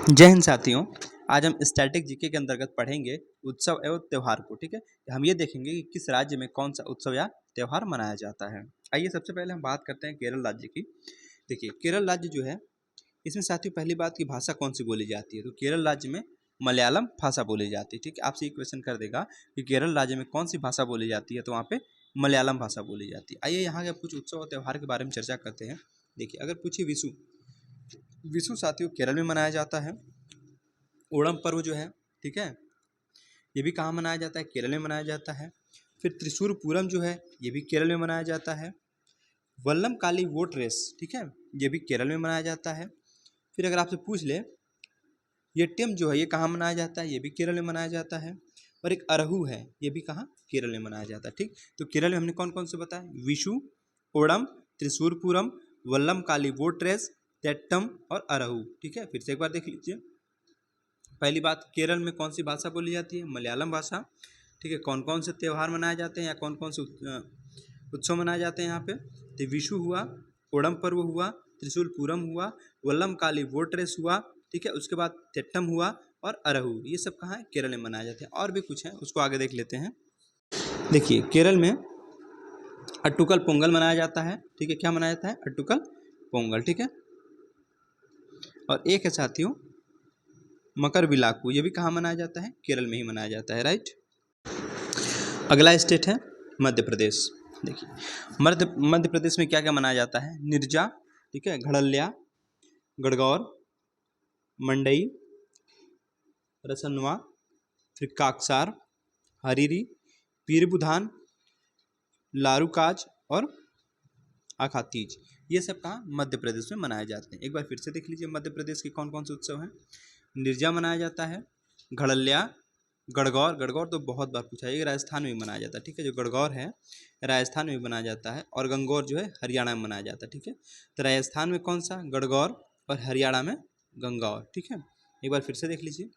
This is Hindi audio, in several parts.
जय हिंद साथियों। आज हम स्टैटिक जीके के अंतर्गत पढ़ेंगे उत्सव एवं त्यौहार को। ठीक है, हम ये देखेंगे कि किस राज्य में कौन सा उत्सव या त्यौहार मनाया जाता है। आइए सबसे पहले हम बात करते हैं केरल राज्य की। देखिए, केरल राज्य जो है, इसमें साथियों पहली बात की भाषा कौन सी बोली जाती है, तो केरल राज्य में मलयालम भाषा बोली जाती है। ठीक है, आपसे ये क्वेश्चन कर देगा कि केरल राज्य में कौन सी भाषा बोली जाती है, तो वहाँ पे मलयालम भाषा बोली जाती है। आइए यहाँ के कुछ उत्सव और त्यौहार के बारे में चर्चा करते हैं। देखिए, अगर पूछिए विशु, विशु साथियों केरल में मनाया जाता है। ओणम पर्व जो है, ठीक है, ये भी कहाँ मनाया जाता है, केरल में मनाया जाता है। फिर त्रिशूर पूरम जो है, ये भी केरल में मनाया जाता है। वल्लम काली वोट रेस, ठीक है, ये भी केरल में मनाया जाता है। फिर अगर आपसे पूछ ले येट्टियम जो है, ये कहाँ मनाया जाता है, ये भी केरल में मनाया जाता है। और एक अरहू है, ये भी कहाँ, केरल में मनाया जाता है। ठीक, तो केरल में हमने कौन कौन से बताया, विशु, ओणम, त्रिशूर पूरम, वल्लम काली वोट रेस, तेट्टम और अरहू। ठीक है, फिर से एक बार देख लीजिए। पहली बात, केरल में कौन सी भाषा बोली जाती है, मलयालम भाषा। ठीक है, कौन कौन से त्यौहार मनाए जाते हैं या कौन कौन से उत्सव मनाए जाते हैं यहाँ पे, तो विशु हुआ, ओणम पर्व हुआ, त्रिशूल पूरम हुआ, वल्लम काली वोट रेस हुआ, ठीक है, उसके बाद तेट्टम हुआ और अरहू, ये सब कहाँ है, केरल में मनाए जाते हैं। और भी कुछ है, उसको आगे देख लेते हैं। देखिए, केरल में अट्टुकल पोंगल मनाया जाता है। ठीक है, क्या मनाया जाता है, अट्टुकल पोंगल। ठीक है, और एक है साथियों मकर विलाकू, ये भी कहाँ मनाया जाता है, केरल में ही मनाया जाता है। राइट, अगला स्टेट है मध्य प्रदेश। देखिए, मध्य प्रदेश में क्या क्या मनाया जाता है, निर्जा, ठीक है, घड़ल्या, गणगौर, मंडई, रसनवा, फिर काकसार, हरीरी, पीरबुधान, लारूकाज और आखातीज, ये सब कहाँ, मध्य प्रदेश में मनाए जाते हैं। एक बार फिर से देख लीजिए मध्य प्रदेश के कौन कौन से उत्सव हैं। निर्जा मनाया जाता है, घड़ल्या, गणगौर, गणगौर तो बहुत बार पूछा है, ये राजस्थान में भी मनाया जाता है। ठीक है, जो गणगौर है राजस्थान में भी मनाया जाता है, और गंगौर जो है हरियाणा में मनाया जाता है। ठीक है, तो राजस्थान में कौन सा, गणगौर, और हरियाणा में गंगौर। ठीक है, एक बार फिर से देख लीजिए।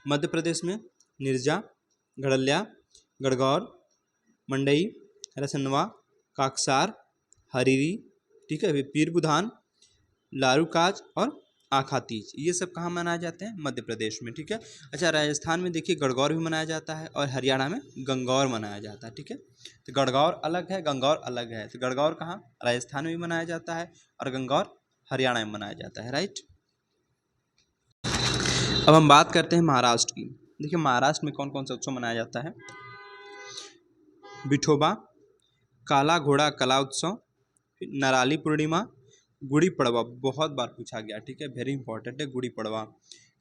मध्य प्रदेश में निर्जा, घड़ल्या, गणगौर, मंडई, रसनवा, काकसार, हरीरी, ठीक है, पीरबुधान, लारूकाज और आखातीज, ये सब कहाँ मनाए जाते हैं, मध्य प्रदेश में। ठीक है, अच्छा, राजस्थान में देखिए गणगौर भी मनाया जाता है और हरियाणा में गंगौर मनाया जाता है। ठीक है, तो गणगौर अलग है, गंगौर अलग है, तो गणगौर कहाँ, राजस्थान में भी मनाया जाता है और गंगौर हरियाणा में मनाया जाता है। राइट, अब हम बात करते हैं महाराष्ट्र की। देखिए, महाराष्ट्र में कौन कौन सा उत्सव मनाया जाता है, विठोबा, काला घोड़ा कला उत्सव, नराली पूर्णिमा, गुड़ी पड़वा, बहुत बार पूछा गया। ठीक है, वेरी इंपॉर्टेंट है गुड़ी पड़वा,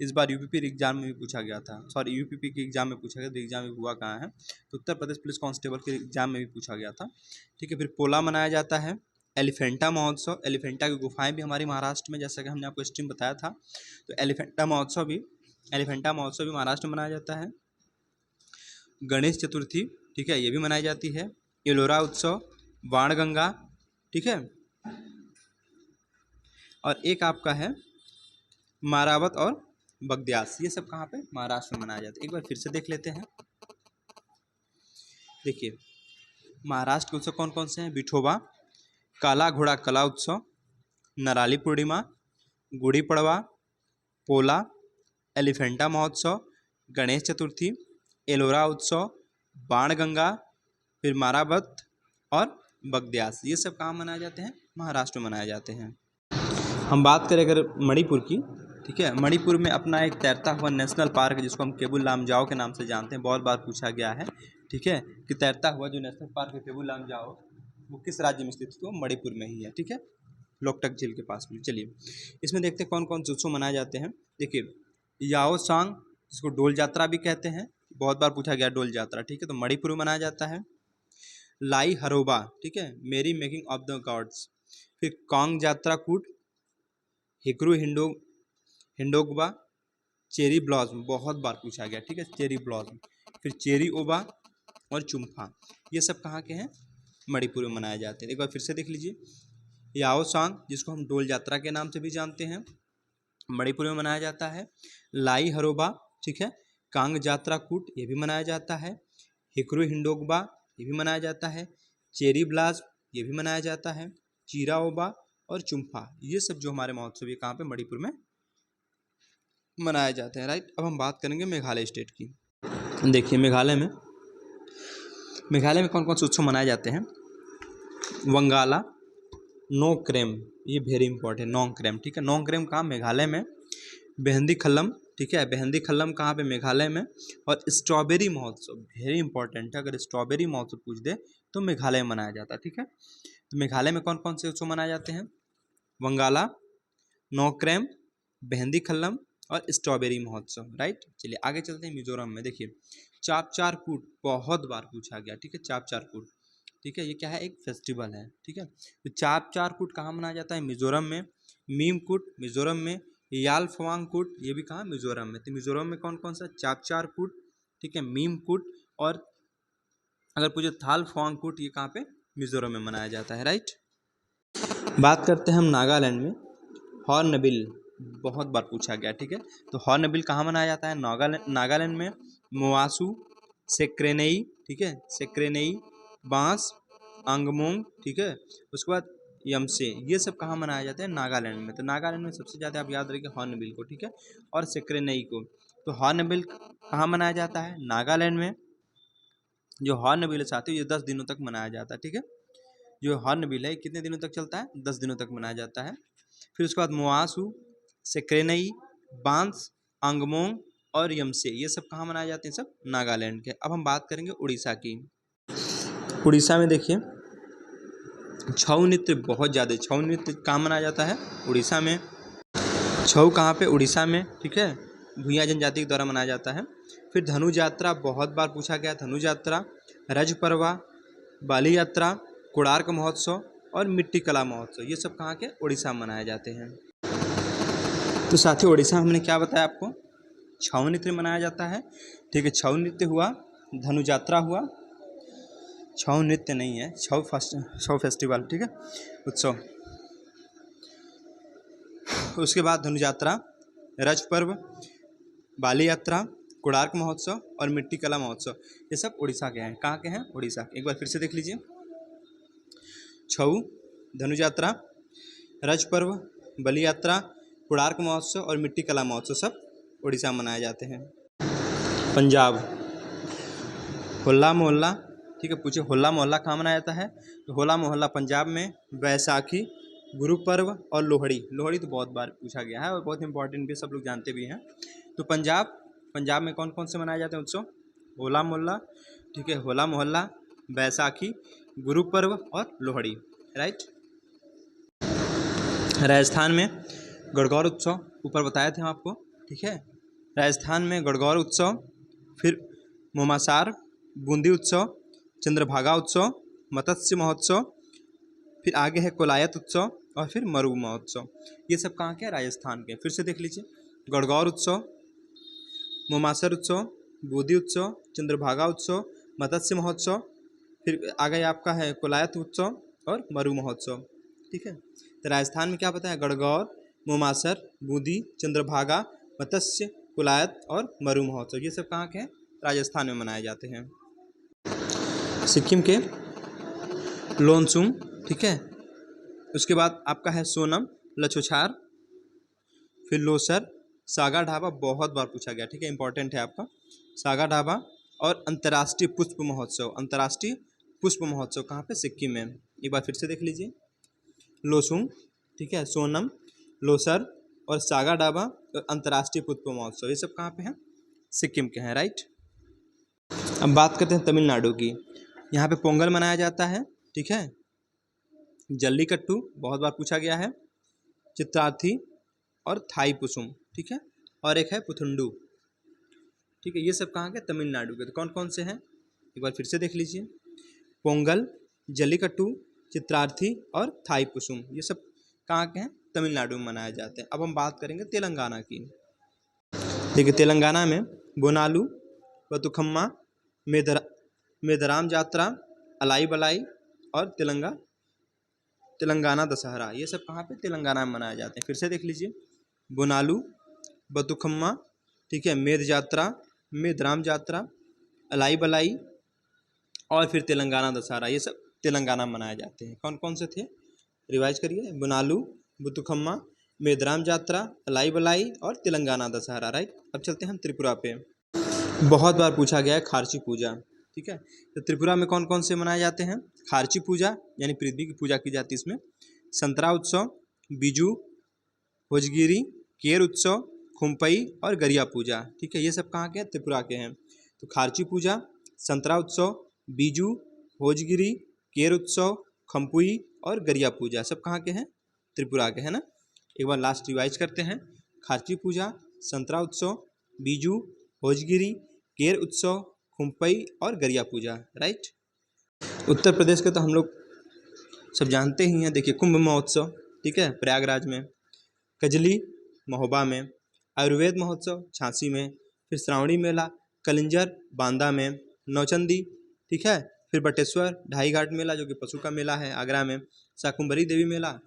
इस बार यूपीपी एग्जाम में भी पूछा गया था, सॉरी यूपीपी के एग्जाम में पूछा गया, तो एग्जाम में हुआ कहाँ है, तो उत्तर प्रदेश पुलिस कांस्टेबल के एग्जाम में भी पूछा गया था। ठीक है, फिर पोला मनाया जाता है, एलिफेंटा महोत्सव, एलिफेंटा की गुफाएं भी हमारी महाराष्ट्र में, जैसा कि हमने आपको स्ट्रीम बताया था, तो एलिफेंटा महोत्सव भी महाराष्ट्र में मनाया जाता है। गणेश चतुर्थी, ठीक है, ये भी मनाई जाती है। एलोरा उत्सव, बाणगंगा, ठीक है, और एक आपका है मारावत और बगद्यास, ये सब कहाँ पे, महाराष्ट्र में मनाया जाता है। एक बार फिर से देख लेते हैं। देखिए, महाराष्ट्र के उत्सव कौन कौन से हैं, विठोबा, काला घोड़ा कला उत्सव, नराली पूर्णिमा, गुड़ी पड़वा, पोला, एलिफेंटा महोत्सव, गणेश चतुर्थी, एलोरा उत्सव, बाणगंगा, फिर मारावत और बगद्यास, ये सब कहाँ मनाए जाते हैं, महाराष्ट्र में मनाए जाते हैं। हम बात करें अगर मणिपुर की, ठीक है, मणिपुर में अपना एक तैरता हुआ नेशनल पार्क है, जिसको हम केबुल लामजाओ के नाम से जानते हैं, बहुत बार पूछा गया है। ठीक है, कि तैरता हुआ जो नेशनल पार्क है केबुल लामजाओ, वो किस राज्य में स्थित है, तो मणिपुर में ही है। ठीक है, लोकटक झील के पास में। चलिए, इसमें देखते हैं कौन कौन से उत्सव मनाए जाते हैं। देखिए, याओ सांग, जिसको डोल यात्रा भी कहते हैं, बहुत बार पूछा गया डोल यात्रा। ठीक है, तो मणिपुर में मनाया जाता है। लाई हरोबा, ठीक है, मेरी मेकिंग ऑफ द गॉड्स, फिर कांग यात्रा कूट, हिकरू हिंडोगबा, चेरी ब्लॉसम, बहुत बार पूछा गया। ठीक है, चेरी ब्लॉसम, फिर चेरी ओबा और चुम्फा, ये सब कहाँ के हैं, मणिपुर में मनाए जाते हैं। एक बार फिर से देख लीजिए। याओ सांग, जिसको हम डोल यात्रा के नाम से भी जानते हैं, मणिपुर में मनाया जाता है। लाई हरोबा, ठीक है, कांग यात्रा कूट, ये भी मनाया जाता है। हिकरू हिंडोगबा, ये भी मनाया जाता है। चेरी ब्लास, ये भी मनाया जाता है। चीरा ओबा और चुम्फा, ये सब जो हमारे महोत्सव, ये कहाँ पे, मणिपुर में मनाए जाते हैं, राइट। अब हम बात करेंगे मेघालय स्टेट की। देखिए मेघालय में कौन कौन से उत्सव मनाए जाते हैं। वंगाला नोक्रेम, ये वेरी इंपॉर्टेंट, नोक्रेम, ठीक है। नोक्रेम कहाँ, मेघालय में। बेहंदी खल्लम, ठीक है, बेहंदी खल्लम कहाँ पे, मेघालय में। और स्ट्रॉबेरी महोत्सव वेरी इंपॉर्टेंट है, अगर स्ट्रॉबेरी महोत्सव पूछ दे तो मेघालय में मनाया जाता है, ठीक है। तो मेघालय में कौन कौन से उत्सव मनाए जाते हैं। वंगाला, नोक्रेम, बेहंदी खल्लम और स्ट्रॉबेरी महोत्सव, राइट। चलिए आगे चलते हैं मिजोरम में। देखिए चापचार कूट बहुत बार पूछा गया, ठीक है। चापचार कूट, ठीक है, ये क्या है, एक फेस्टिवल है, ठीक है। तो चापचार कूट कहाँ मनाया जाता है, मिजोरम में। मीम कूट मिजोरम में। यालफवांग कूट ये भी कहाँ, मिजोरम में। तो मिजोरम में कौन कौन सा, चापचार कूट, ठीक है, मीम कूट, और अगर पूछे थालफवांग कूट, ये कहाँ पे, मिजोरम में मनाया जाता है, राइट। बात करते हैं हम नागालैंड में। हॉर्नबिल बहुत बार पूछा गया, ठीक है। तो हॉर्नबिल कहाँ मनाया जाता है, नागालैंड में। मोआसू, सेक्रेनेई, ठीक है, सेक्रेनेई, बांस, अंगमोंग, ठीक है। उसके बाद यमसे, ये सब कहाँ मनाया जाता है, नागालैंड में। तो नागालैंड में सबसे ज़्यादा आप याद रखिए हॉर्नबिल को, ठीक है, और सेक्रेनेई को। तो हॉर्नबिल कहाँ मनाया जाता है, नागालैंड में। जो हॉर्नबिल है साथियों, ये 10 दिनों तक मनाया जाता है, ठीक है। जो हॉर्नबिल है कितने दिनों तक चलता है, 10 दिनों तक मनाया जाता है। फिर उसके बाद मोआसू, सेक्रेनई, बांस, अंगमोंग और यमसे, ये सब कहाँ मनाए जाते हैं, सब नागालैंड के। अब हम बात करेंगे उड़ीसा की। उड़ीसा में देखिए छऊ नृत्य बहुत ज़्यादा, छऊ नृत्य कहाँ मनाया जाता है, उड़ीसा में। छऊ कहाँ पे, उड़ीसा में, ठीक है, भूइयाँ जनजाति के द्वारा मनाया जाता है। फिर धनु यात्रा बहुत बार पूछा गया, धनु यात्रा, रज पर्वा, बाली यात्रा, कोणार्क महोत्सव और मिट्टी कला महोत्सव, ये सब कहाँ के, उड़ीसा में मनाए जाते हैं। तो साथियों उड़ीसा में हमने क्या बताया आपको, छऊ नृत्य मनाया जाता है, ठीक है। छऊ नृत्य हुआ, धनु यात्रा हुआ, छऊ नृत्य नहीं है, छऊ फेस्टिवल, ठीक है, उत्सव। उसके बाद धनु यात्रा, रज पर्व, बाली यात्रा, कोणार्क महोत्सव और मिट्टी कला महोत्सव, ये सब उड़ीसा के हैं। कहाँ के हैं, उड़ीसा के। एक बार फिर से देख लीजिए, छऊ, धनु यात्रा, रज पर्व, बलि यात्रा, कोणार्क महोत्सव और मिट्टी कला महोत्सव सब उड़ीसा में मनाए जाते हैं। पंजाब, होला मोहल्ला, ठीक है, पूछे होला मोहल्ला कहाँ मनाया जाता है, तो होला मोहल्ला पंजाब में। बैसाखी, गुरु पर्व और लोहड़ी, लोहड़ी तो बहुत बार पूछा गया है और बहुत इंपॉर्टेंट भी, सब लोग जानते भी हैं। तो पंजाब में कौन कौन से मनाए जाते हैं उत्सव, होला मोहल्ला, ठीक है, होला मोहल्ला, बैसाखी, गुरु पर्व और लोहड़ी, राइट। राजस्थान में गणगौर उत्सव, ऊपर बताए थे हम आपको, ठीक है। राजस्थान में गणगौर उत्सव, फिर मोमासार, बूंदी उत्सव, चंद्रभागा उत्सव, मत्स्य महोत्सव, फिर आगे है कोलायत उत्सव और फिर मरु महोत्सव, ये सब कहाँ के, राजस्थान के। फिर से देख लीजिए, गणगौर उत्सव, मोमासर उत्सव, बूंदी उत्सव, चंद्रभागा उत्सव, मत्स्य महोत्सव, फिर आगे आपका है कोलायत उत्सव और मरु महोत्सव, ठीक है। तो राजस्थान में क्या पता है, गणगौर, मोमासर, बूंदी, चंद्रभागा, मत्स्य, कोलायत और मरु महोत्सव, ये सब कहाँ के हैं, राजस्थान में मनाए जाते हैं। सिक्किम के लोनसुंग, ठीक है। उसके बाद आपका है सोनम, लछोछार, फिर लोसर, सागा ढाबा बहुत बार पूछा गया, ठीक है, इंपॉर्टेंट है आपका, सागा ढाबा। और अंतर्राष्ट्रीय पुष्प महोत्सव, अंतर्राष्ट्रीय पुष्प महोत्सव कहाँ पे, सिक्किम में। एक बार फिर से देख लीजिए, लोसुंग, ठीक है, सोनम, लोसर और सागा ढाबा और अंतर्राष्ट्रीय पुष्प महोत्सव, ये सब कहाँ पे हैं, सिक्किम के हैं, राइट। अब बात करते हैं तमिलनाडु की। यहाँ पे पोंगल मनाया जाता है, ठीक है। जल्लीकट्टू बहुत बार पूछा गया है, चित्रार्थी और थाई पुसुम, ठीक है, और एक है पुथुंडू, ठीक है, ये सब कहाँ के, तमिलनाडु के। तो कौन कौन से हैं, एक बार फिर से देख लीजिए, पोंगल, जल्लीकट्टू, चित्रार्थी और थाई पुसुम, ये सब कहाँ के हैं, तमिलनाडु में मनाए जाते हैं। अब हम बात करेंगे तेलंगाना की। देखिए तेलंगाना में बोनालू, बतुखम्मा, मेदराम जात्रा, अलाई बलाई और तेलंगाना दशहरा, ये सब कहाँ पे, तेलंगाना में मनाए जाते हैं। फिर से देख लीजिए, बोनालू, बतुखम्मा, ठीक है, मेदराम जात्रा, अलाई बलाई और फिर तेलंगाना दशहरा, ये सब तेलंगाना में मनाए जाते हैं। कौन कौन से थे, रिवाइज करिए, बोनालू, बतुखम्मा, मेदराम यात्रा, लाई बलाई और तेलंगाना दशहरा। राइट। अब चलते हैं हम त्रिपुरा पे। बहुत बार पूछा गया है खारची पूजा। ठीक है, तो त्रिपुरा में कौन कौन से मनाए जाते हैं? खारची पूजा यानी पृथ्वी की पूजा की जाती है इसमें। संतरा उत्सव, बिजू, होजगिरी, केर उत्सव, खुम्पई और गरिया पूजा। ठीक है, ये सब कहाँ के हैं? त्रिपुरा के हैं। तो खारची पूजा, संतरा उत्सव, बीजू, होजगिरी, केर उत्सव, खम्पुई और गरिया पूजा सब कहाँ के हैं? त्रिपुरा के, है ना। एक बार लास्ट रिवाइज करते हैं। खारची पूजा, संतरा उत्सव, बीजू, होजगिरी, केर उत्सव, खुम्पई और गरिया पूजा। राइट। उत्तर प्रदेश के तो हम लोग सब जानते ही हैं। देखिए, कुंभ महोत्सव, ठीक है, प्रयागराज में। कजली महोबा में। आयुर्वेद महोत्सव झांसी में। फिर श्रावणी मेला कलिंजर बांदा में। नौचंदी, ठीक है, फिर बटेश्वर ढाई घाट मेला जो कि पशु का मेला है आगरा में। शाकुंभरी देवी मेला,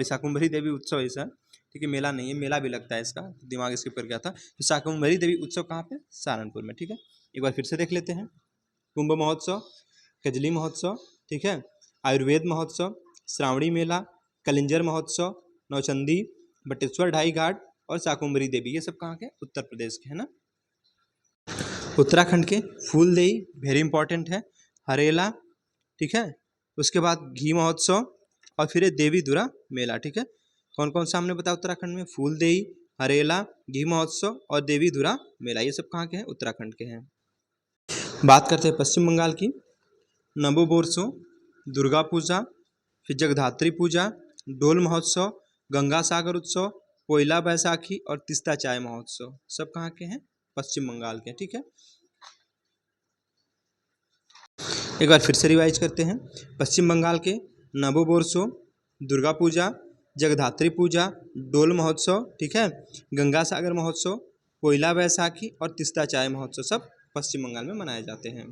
शाकुंभरी देवी उत्सव ऐसा, ठीक है, मेला नहीं है, मेला भी लगता है इसका, दिमाग इसके ऊपर गया था। तो शाकुंभरी देवी उत्सव कहाँ पे? सहारनपुर में। ठीक है, एक बार फिर से देख लेते हैं। कुंभ महोत्सव, कजली महोत्सव, ठीक है, आयुर्वेद महोत्सव, श्रावणी मेला, कलिंजर महोत्सव, नौचंदी, बटेश्वर ढाई घाट और शाकुंभरी देवी, ये सब कहाँ के? उत्तर प्रदेश के, है ना। उत्तराखंड के फूलदेई वेरी इंपॉर्टेंट है। हरेला, ठीक है, उसके बाद घी महोत्सव और फिर देवी दुरा मेला। ठीक है, कौन कौन सा हमने बताया उत्तराखंड में? फूलदेई, हरेला, घी महोत्सव और देवी दुरा मेला, ये सब कहाँ के हैं? उत्तराखंड के हैं। बात करते हैं पश्चिम बंगाल की। नवबोर्षो, दुर्गा पूजा, फिर जगधात्री पूजा, डोल महोत्सव, गंगा सागर उत्सव, पोइला बैसाखी और तीस्ता चाय महोत्सव सब कहाँ के हैं? पश्चिम बंगाल के। ठीक है, एक बार फिर से रिवाइज करते हैं। पश्चिम बंगाल के नवबोर्षो, दुर्गा पूजा, जगधात्री पूजा, डोल महोत्सव, ठीक है, गंगा सागर महोत्सव, पोइला बैसाखी और तीस्ता चाय महोत्सव सब पश्चिम बंगाल में मनाए जाते हैं।